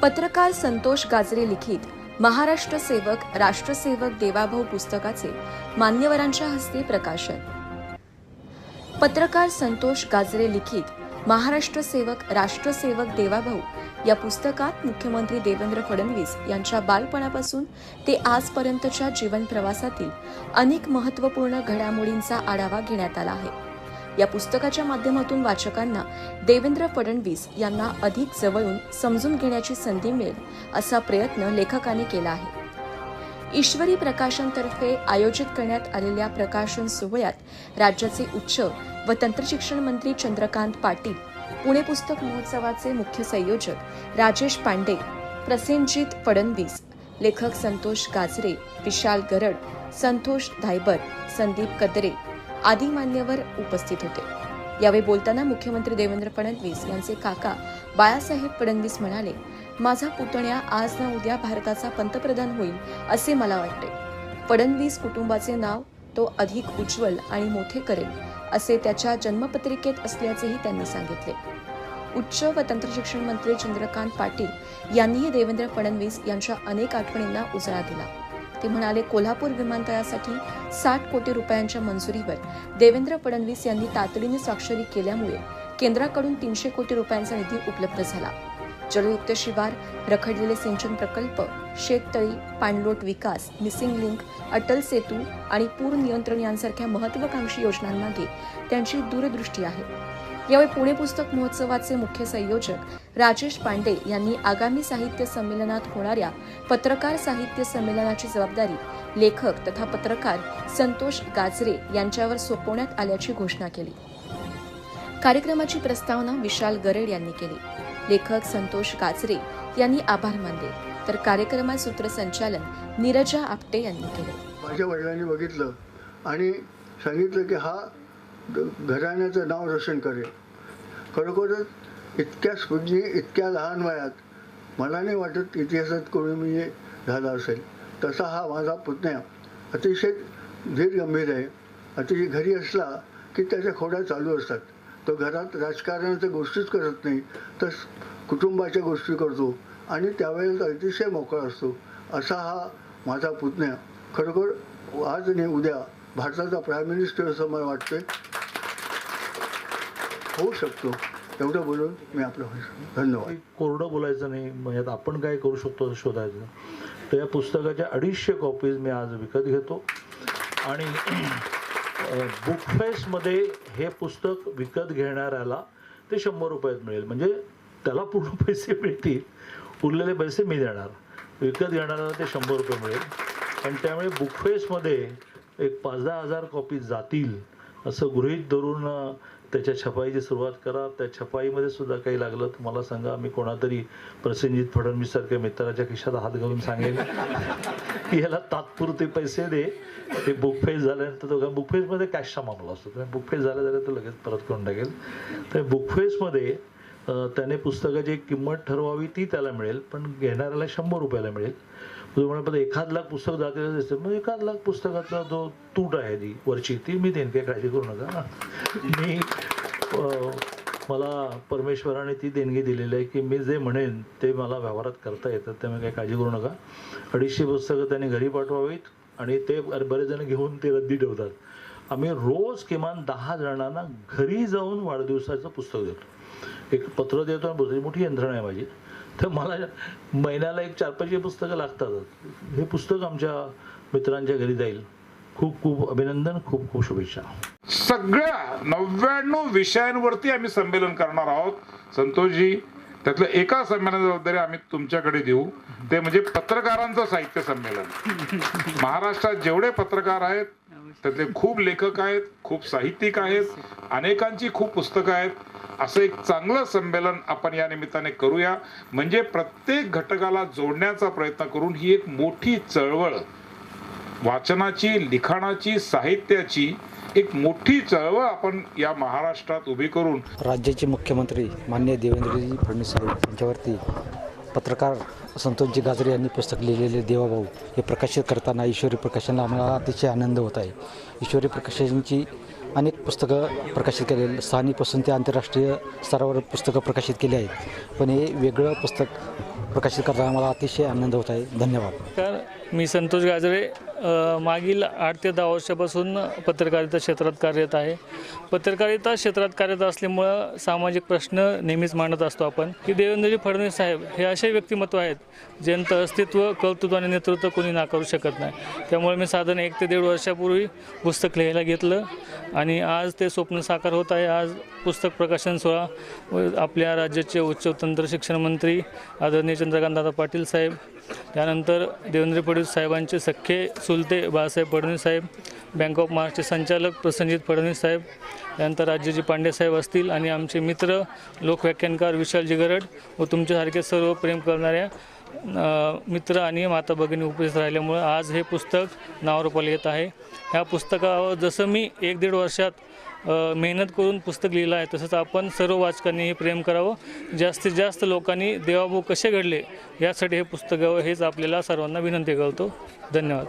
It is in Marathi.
पत्रकार संतोष गाजरे लिखित महाराष्ट्र सेवक राष्ट्रसेवक देवाभाऊ पुस्तकाचे मान्यवरांच्या हस्ते प्रकाशन। पत्रकार संतोष गाजरे लिखित महाराष्ट्र सेवक राष्ट्रसेवक देवाभाऊ या पुस्तकात मुख्यमंत्री देवेंद्र फडणवीस यांच्या बालपणापासून ते आजपर्यंतच्या जीवन प्रवासातील अनेक महत्त्वपूर्ण घडामोडींचा आढावा घेण्यात आला आहे। या पुस्तकाच्या माध्यमातून वाचकांना देवेंद्र फडणवीस यांना अधिक जवळून समजून घेण्याची संधी मिळेल असा प्रयत्न लेखकाने केला आहे। ईश्वरी प्रकाशनतर्फे आयोजित करण्यात आलेल्या प्रकाशन सोहळ्यात राज्याचे उच्च व तंत्रशिक्षण मंत्री चंद्रकांत पाटील, पुणे पुस्तक महोत्सवाचे मुख्य संयोजक राजेश पांडे, प्रसेनजीत फडणवीस, लेखक संतोष गाजरे, विशाल गरड, संतोष धायबर, संदीप कदरे आदी मान्यवर उपस्थित होते। यावेळी बोलताना मुख्यमंत्री देवेंद्र फडणवीस यांचे काका बाळासाहेब फडणवीस म्हणाले, माझा पुतण्या आज ना उद्या भारताचा पंतप्रधान होईल असे मला वाटते। फडणवीस कुटुंबाचे नाव तो अधिक उज्ज्वल आणि मोठे करेल असे त्याच्या जन्मपत्रिकेत असल्याचेही त्यांनी सांगितले। उच्च व तंत्रशिक्षण मंत्री चंद्रकांत पाटील यांनीही देवेंद्र फडणवीस यांच्या अनेक आठवणींना उजाळा दिला। ते म्हणाले, कोल्हापूर विमानतळासाठी 60 कोटी रुपयांच्या मंजुरीवर देवेंद्र फडणवीस यांनी तातडीने स्वाक्षरी केल्यामुळे केंद्राकडून 300 कोटी रुपयांचा निधी उपलब्ध झाला। जलयुक्त शिवार, रखडलेले सिंचन प्रकल्प, शेततळी, पाणलोट विकास, मिसिंग लिंक, अटल सेतू आणि पूर नियंत्रण यांसारख्या महत्त्वाकांक्षी योजनांमागे त्यांची दूरदृष्टी आहे। यावेळी पुणे पुस्तक महोत्सवाचे मुख्य संयोजक राजेश पांडे यांनी आगामी साहित्य संमेलनात होणाऱ्या पत्रकार साहित्य संमेलनाची जबाबदारी लेखक तथा पत्रकार संतोष गाजरे यांच्यावर सोपवण्यात आल्याची घोषणा केली। कार्यक्रमाची प्रस्तावना विशाल गरड यांनी केली। लेखक संतोष गाजरे यांनी आभार मानले, तर कार्यक्रमात सूत्रसंचालन नीरजा आपटे यांनी केले। माझ्या वडिलांनी बघितलं आणि सांगितलं की हा घराण्याचं नाव रोशन करेल। खरोखरच इतक्या स्फूर्ती, इतक्या लहान वयात मला नाही वाटत इतिहासात कोणी मी झाला असेल। तसा हा माझा पुतण्या अतिशय धीर गंभीर आहे। अतिशय घरी असला की त्याच्या खोड्या चालू असतात। तो घरात राजकारणाच्या गोष्टीच करत नाही, तर कुटुंबाच्या गोष्टी करतो आणि त्यावेळेला अतिशय मोकळा असतो। असा हा माझा पुतण्या खरोखर आज आणि उद्या भारताचा प्राईम मिनिस्टर असं मला वाटतंय होऊ शकतो। एवढं बोलून मी आपलं धन्यवाद। कोरडं बोलायचं नाही, म्हणजे आपण काय करू शकतो असं शोधायचं। तर या पुस्तकाच्या 250 कॉपीज मी आज विकत घेतो आणि बुकफेस्टमध्ये हे पुस्तक विकत घेणाऱ्याला ते 100 रुपयात मिळेल, म्हणजे त्याला पूर्ण पैसे मिळतील, उरलेले पैसे मी देणार। विकत घेणाऱ्याला ते 100 रुपये मिळेल आणि त्यामुळे बुकफेस्टमध्ये एक 5-10 हजार कॉपीज जातील असं गृहीत धरून त्याच्या छपाईची सुरुवात करा। त्या छपाईमध्ये सुद्धा काही लागलं तर मला सांगा, मी कोणातरी प्रसेनजीत फडणवीस सारख्या मित्राच्या खिशात हात घालून सांगेन की याला तात्पुरते पैसे दे। ते बुकफेस्ट झाल्यानंतर तो बुकफेस्टमध्ये कॅशचा मामला असतो, तर बुकफेस्ट झाल्या तर लगेच परत करून टाकेल। तर बुकफेस्टमध्ये त्याने पुस्तकाची एक किंमत ठरवावी, ती त्याला मिळेल, पण घेणाऱ्याला 100 रुपयाला मिळेल। म्हणजे 1 लाख पुस्तक जातील दिसतं, मग 1 लाख पुस्तकाचा जो तूट आहे ती वरची ती मी देईन, काही काळजी करू नका। मी मला परमेश्वराने ती देणगी दिलेली आहे की मी जे म्हणेन ते मला व्यवहारात करता येतं, त्यामुळे काही काळजी करू नका। 250 पुस्तकं त्यांनी घरी पाठवावीत आणि ते बरेच जण घेऊन ते रद्दी ठेवतात। आम्ही रोज किमान 10 जणांना घरी जाऊन वाढदिवसाचं पुस्तक देतो, एक पत्र देतो आणि पुस्तक मोठी यंत्रणा आहे माझी। तर मला महिन्याला एक 4-5 पुस्तकं लागतातच। हे पुस्तक आमच्या मित्रांच्या घरी जाईल। खूप खूप अभिनंदन, खूप खूप शुभेच्छा। सगळ्या 99 विषयांवरती आम्ही संमेलन करणार आहोत संतोषजी। त्यातलं एका संमेलनाची जबाबदारी आम्ही तुमच्याकडे देऊ, ते म्हणजे पत्रकारांचं साहित्य संमेलन। महाराष्ट्रात जेवढे पत्रकार आहेत त्यातले खूप लेखक आहेत, खूप साहित्यिक आहेत, अनेकांची खूप पुस्तकं आहेत। असं एक चांगलं संमेलन आपण या निमित्ताने करूया, म्हणजे प्रत्येक घटकाला जोडण्याचा प्रयत्न करून ही एक मोठी चळवळ, वाचनाची, लिखाणाची, साहित्याची एक मोठी चळवळ आपण या महाराष्ट्रात उभी करून राज्याचे मुख्यमंत्री माननीय देवेंद्रजी फडणवीस यांच्यावरती पत्रकार संतोषजी गाजरे यांनी पुस्तक लिहिलेले देवाभाऊ हे प्रकाशित करताना ईश्वरी प्रकाशनाला आम्हाला अतिशय आनंद होत आहे। ईश्वरी प्रकाशनाची अनेक पुस्तकं प्रकाशित केलेली, स्थानिकपासून ते आंतरराष्ट्रीय स्तरावर पुस्तकं प्रकाशित केली आहेत, पण हे वेगळं पुस्तक प्रकाशित करताना मला अतिशय आनंद होत आहे. धन्यवाद. नमस्कार, मी संतोष गाजरे. मागील 8 ते 10 वर्षापासून पत्रकारिता क्षेत्रात कार्यरत आहे. पत्रकारिता क्षेत्रात कार्यरत असल्यामुळं सामाजिक प्रश्न नेहमीच मांडत असतो आपण, की देवेंद्रजी फडणवीस साहेब हे असे व्यक्तिमत्व आहेत ज्यांचं अस्तित्व, कर्तृत्व आणि नेतृत्व कोणी नाकारू शकत नाही. त्यामुळे मी साधारण 1 ते 1.5 वर्षापूर्वी पुस्तक लिहायला घेतलं आणि आज ते स्वप्न साकार होत आहे. आज पुस्तक प्रकाशन सोहळा आपल्या राज्याचे उच्च व तंत्र शिक्षण मंत्री आदरणीय चंद्रकांतदादा पाटील साहेब, त्यानंतर देवेंद्र फडणवीस साहेबांचे सख्खे चुलते बाळासाहेब फडणवीस साहेब, बँक ऑफ महाराष्ट्रचे संचालक प्रसन्नजित फडणवीस साहेब, त्यानंतर राज्याचे पांडे साहेब असतील आणि आमचे मित्र लोकव्याख्यानकार विशालजी गरड व तुमच्यासारखे सर्व प्रेम करणाऱ्या मित्र आणि माता भगिनी उपस्थित राहिल्यामुळे आज हे पुस्तक नावारूपाला येत आहे. ह्या पुस्तकावर जसं मी 1-1.5 वर्षात मेहनत करून पुस्तक लिहिलं आहे, तसंच आपण सर्व वाचकांनी हे प्रेम करावं. जास्तीत जास्त लोकांनी देवाभाऊ कसे घडले यासाठी हे पुस्तक हेच आपल्याला सर्वांना विनंती करतो. धन्यवाद.